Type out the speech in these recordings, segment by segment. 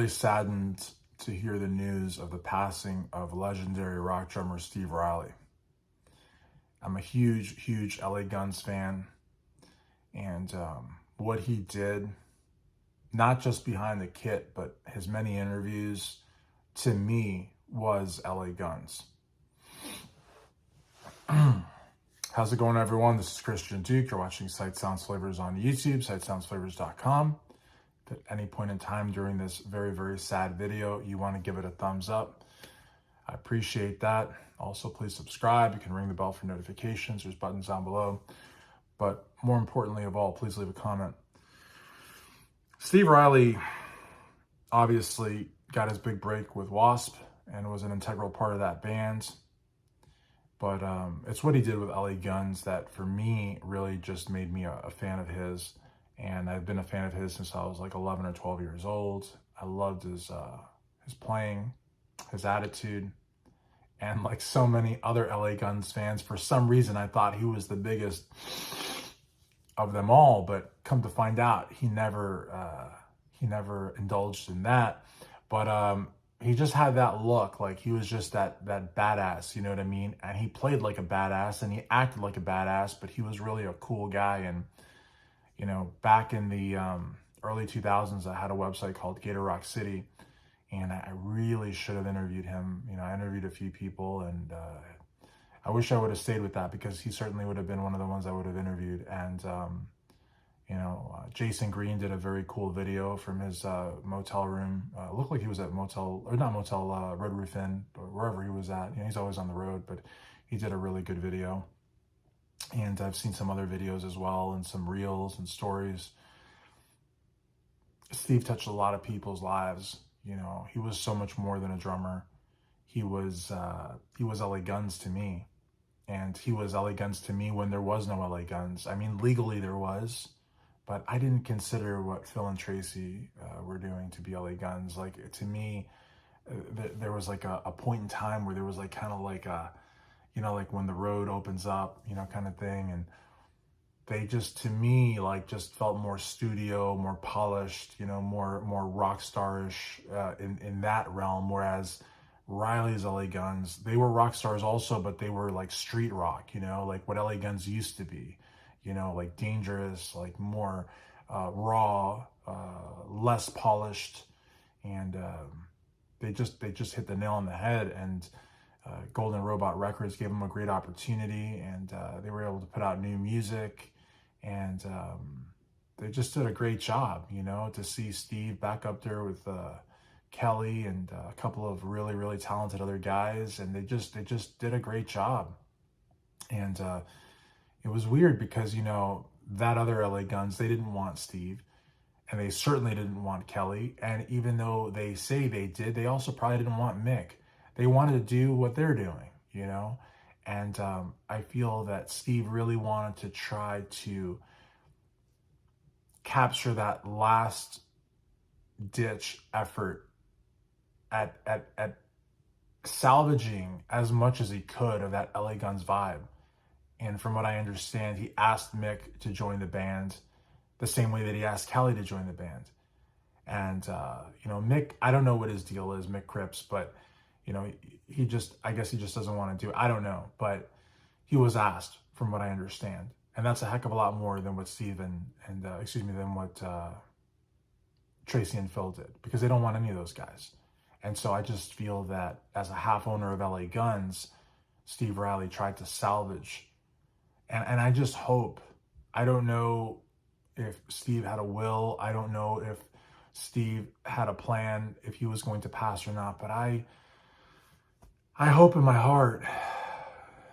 really saddened to hear the news of the passing of legendary rock drummer Steve Riley. I'm a huge LA Guns fan, and what he did, not just behind the kit, but his many interviews, to me, was LA Guns. How's it going, everyone? This is Christian Duke. You're watching Sight Sounds Flavors on YouTube, sightsoundsflavors.com. If at any point in time during this very sad video you want to give it a thumbs up, I appreciate that. Also, please subscribe. You can ring the bell for notifications. There's buttons down below. But more importantly of all, please leave a comment. Steve Riley obviously got his big break with Wasp and was an integral part of that band. But it's what he did with LA Guns that, for me, really just made me a fan of his. And I've been a fan of his since I was like 11 or 12 years old. I loved his playing, his attitude. And like so many other LA Guns fans, for some reason, I thought he was the biggest of them all. But come to find out, he never indulged in that. But he just had that look, like he was just that badass, you know what I mean? And he played like a badass and he acted like a badass, but he was really a cool guy. And, you know, back in the early 2000s, I had a website called Gator Rock City, and I really should have interviewed him. You know, I interviewed a few people, and I wish I would have stayed with that, because he certainly would have been one of the ones I would have interviewed. And, you know, Jason Green did a very cool video from his motel room. Looked like he was at Red Roof Inn, or wherever he was at. You know, he's always on the road, but he did a really good video. And I've seen some other videos as well, and some reels and stories. Steve touched a lot of people's lives. You know, he was so much more than a drummer. He was LA Guns to me. And he was LA Guns to me when there was no LA Guns. I mean, legally there was, but I didn't consider what Phil and Tracy were doing to be LA Guns. Like, to me, there was like a point in time where there was like kind of like a, you know, like when the road opens up, you know, kind of thing. And they just, to me, like just felt more studio, more polished, you know, more rock starish in that realm. Whereas Riley's LA Guns, they were rock stars also, but they were like street rock, you know, like what LA Guns used to be, you know, like dangerous, like more raw, less polished. And they just hit the nail on the head. And Golden Robot Records gave them a great opportunity, and they were able to put out new music, and they just did a great job, you know, to see Steve back up there with Kelly and a couple of really talented other guys, and they just did a great job. And it was weird because, you know, that other LA Guns, they didn't want Steve, and they certainly didn't want Kelly. And even though they say they did, they also probably didn't want Mick. They wanted to do what they're doing, you know? And I feel that Steve really wanted to try to capture that last ditch effort at salvaging as much as he could of that LA Guns vibe. And from what I understand, he asked Mick to join the band the same way that he asked Kelly to join the band. And, you know, Mick, I don't know what his deal is, Mick Cripps, but you know, I guess he just doesn't want to do it. I don't know, but he was asked, from what I understand. And that's a heck of a lot more than what Steve than what Tracy and Phil did, because they don't want any of those guys. And so I just feel that as a half owner of LA Guns, Steve Riley tried to salvage. And I just hope, I don't know if Steve had a will. I don't know if Steve had a plan, if he was going to pass or not, but I hope in my heart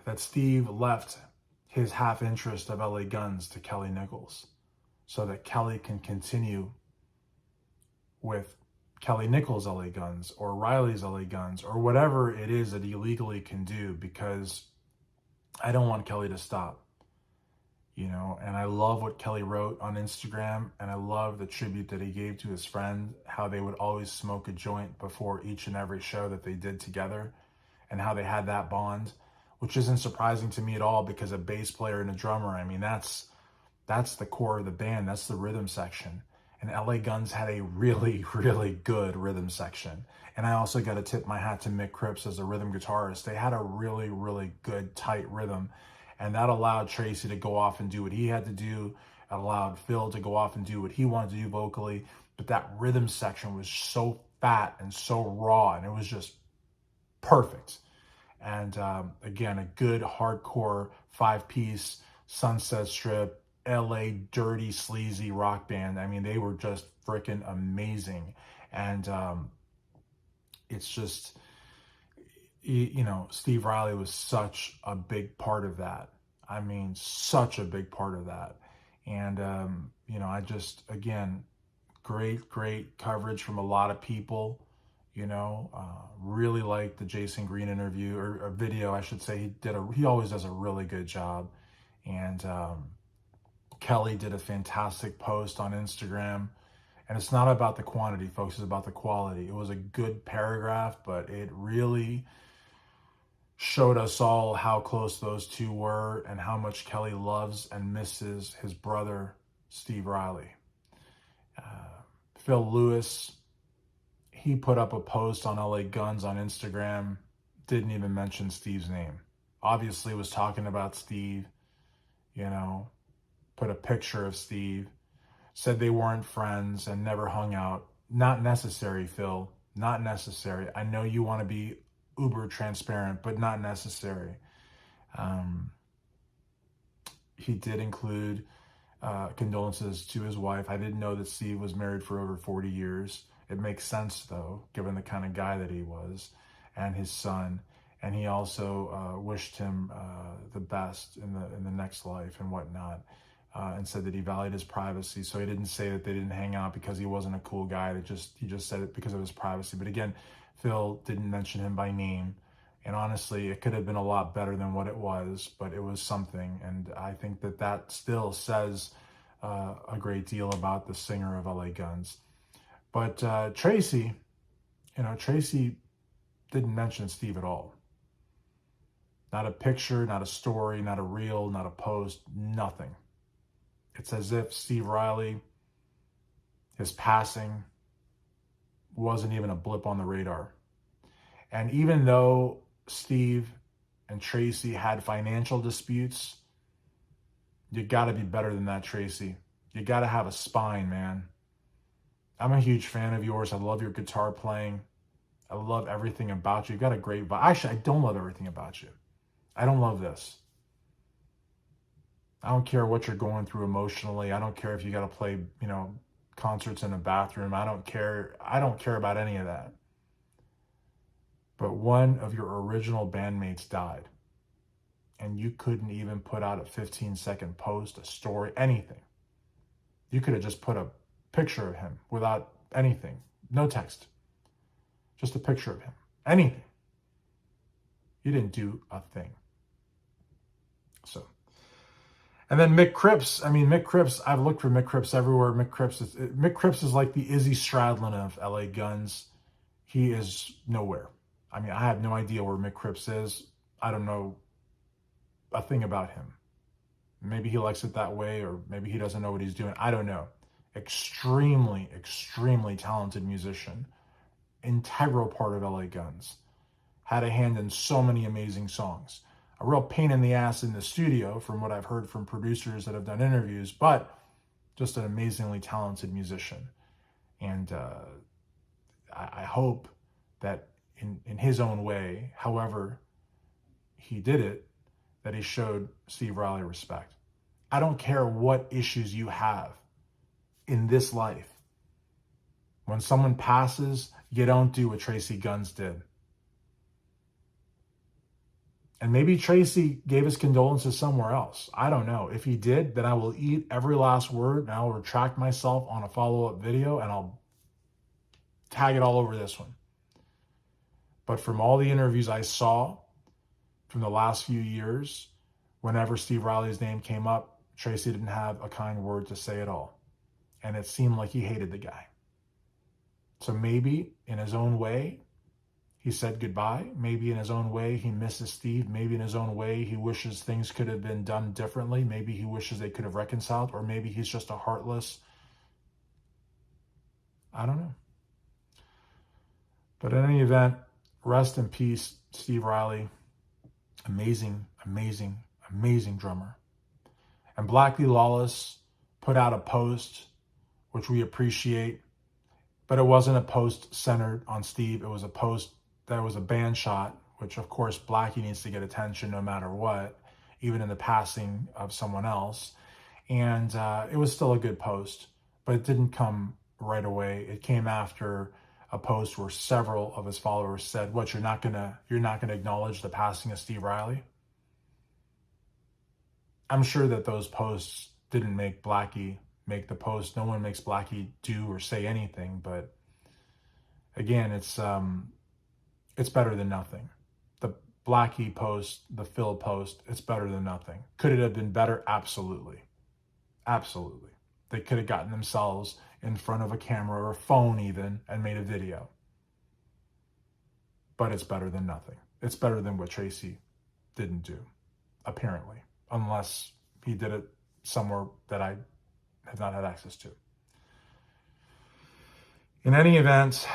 that Steve left his half interest of LA Guns to Kelly Nichols, so that Kelly can continue with Kelly Nichols' LA Guns or Riley's LA Guns or whatever it is that he legally can do, because I don't want Kelly to stop, you know. And I love what Kelly wrote on Instagram, and I love the tribute that he gave to his friend, how they would always smoke a joint before each and every show that they did together, and how they had that bond, which isn't surprising to me at all, because a bass player and a drummer, I mean, that's the core of the band. That's the rhythm section. And LA Guns had a really, really good rhythm section. And I also got to tip my hat to Mick Cripps as a rhythm guitarist. They had a really, really good, tight rhythm. And that allowed Tracy to go off and do what he had to do. It allowed Phil to go off and do what he wanted to do vocally. But that rhythm section was so fat and so raw, and it was just perfect. And again, a good hardcore 5-piece Sunset Strip, LA dirty, sleazy rock band. I mean, they were just freaking amazing. And it's just, you know, Steve Riley was such a big part of that. I mean, such a big part of that. And, you know, I just, again, great coverage from a lot of people. You know, really liked the Jason Green interview, or a video, I should say. He always does a really good job. And Kelly did a fantastic post on Instagram. And it's not about the quantity, folks, it's about the quality. It was a good paragraph, but it really showed us all how close those two were and how much Kelly loves and misses his brother, Steve Riley. Phil Lewis, he put up a post on LA Guns on Instagram, didn't even mention Steve's name. Obviously was talking about Steve, you know, put a picture of Steve, said they weren't friends and never hung out. Not necessary, Phil, not necessary. I know you want to be uber transparent, but not necessary. He did include condolences to his wife. I didn't know that Steve was married for over 40 years. It makes sense, though, given the kind of guy that he was, and his son. And he also wished him the best in the next life and whatnot, and said that he valued his privacy. So he didn't say that they didn't hang out because he wasn't a cool guy. He just said it because of his privacy. But again, Phil didn't mention him by name. And honestly, it could have been a lot better than what it was, but it was something. And I think that still says a great deal about the singer of LA Guns. But Tracy, you know, Tracy didn't mention Steve at all. Not a picture, not a story, not a reel, not a post, nothing. It's as if Steve Riley, his passing, wasn't even a blip on the radar. And even though Steve and Tracy had financial disputes, you got to be better than that, Tracy. You got to have a spine, man. I'm a huge fan of yours. I love your guitar playing. I love everything about you. You've got a great vibe. Actually, I don't love everything about you. I don't love this. I don't care what you're going through emotionally. I don't care if you got to play, you know, concerts in a bathroom. I don't care about any of that. But one of your original bandmates died, and you couldn't even put out a 15-second post, a story, anything. You could have just put a picture of him without anything, no text, just a picture of him, anything. You didn't do a thing. So, and then Mick Cripps. I mean, Mick Cripps, I've looked for Mick Cripps everywhere. Mick Cripps is like the Izzy Stradlin of LA Guns. He is nowhere. I mean, I have no idea where Mick Cripps is. I don't know a thing about him. Maybe he likes it that way, or maybe he doesn't know what he's doing. I don't know. Extremely talented musician. Integral part of LA Guns. Had a hand in so many amazing songs. A real pain in the ass in the studio, from what I've heard from producers that have done interviews, but just an amazingly talented musician. And I hope that in his own way, however he did it, that he showed Steve Riley respect. I don't care what issues you have in this life. When someone passes, you don't do what Tracy Guns did. And maybe Tracy gave his condolences somewhere else. I don't know. If he did, then I will eat every last word, and I'll retract myself on a follow-up video, and I'll tag it all over this one. But from all the interviews I saw from the last few years, whenever Steve Riley's name came up, Tracy didn't have a kind word to say at all. And it seemed like he hated the guy. So maybe in his own way, he said goodbye. Maybe in his own way, he misses Steve. Maybe in his own way, he wishes things could have been done differently. Maybe he wishes they could have reconciled. Or maybe he's just a heartless I don't know. But in any event, rest in peace, Steve Riley. Amazing, amazing, amazing drummer. And Blackie Lawless put out a post, which we appreciate, but it wasn't a post centered on Steve. It was a post that was a band shot, which of course Blackie needs to get attention no matter what, even in the passing of someone else. And it was still a good post, but it didn't come right away. It came after a post where several of his followers said, "What, you're not gonna acknowledge the passing of Steve Riley?" I'm sure that those posts didn't make Blackie make the post. No one makes Blackie do or say anything, but again, it's better than nothing. The Blackie post, the Phil post, it's better than nothing. Could it have been better? Absolutely. Absolutely. They could have gotten themselves in front of a camera or a phone even and made a video. But it's better than nothing. It's better than what Tracy didn't do, apparently, unless he did it somewhere that I have not had access to. In any event,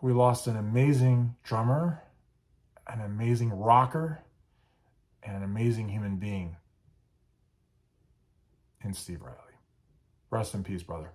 we lost an amazing drummer, an amazing rocker, and an amazing human being in Steve Riley. Rest in peace, brother.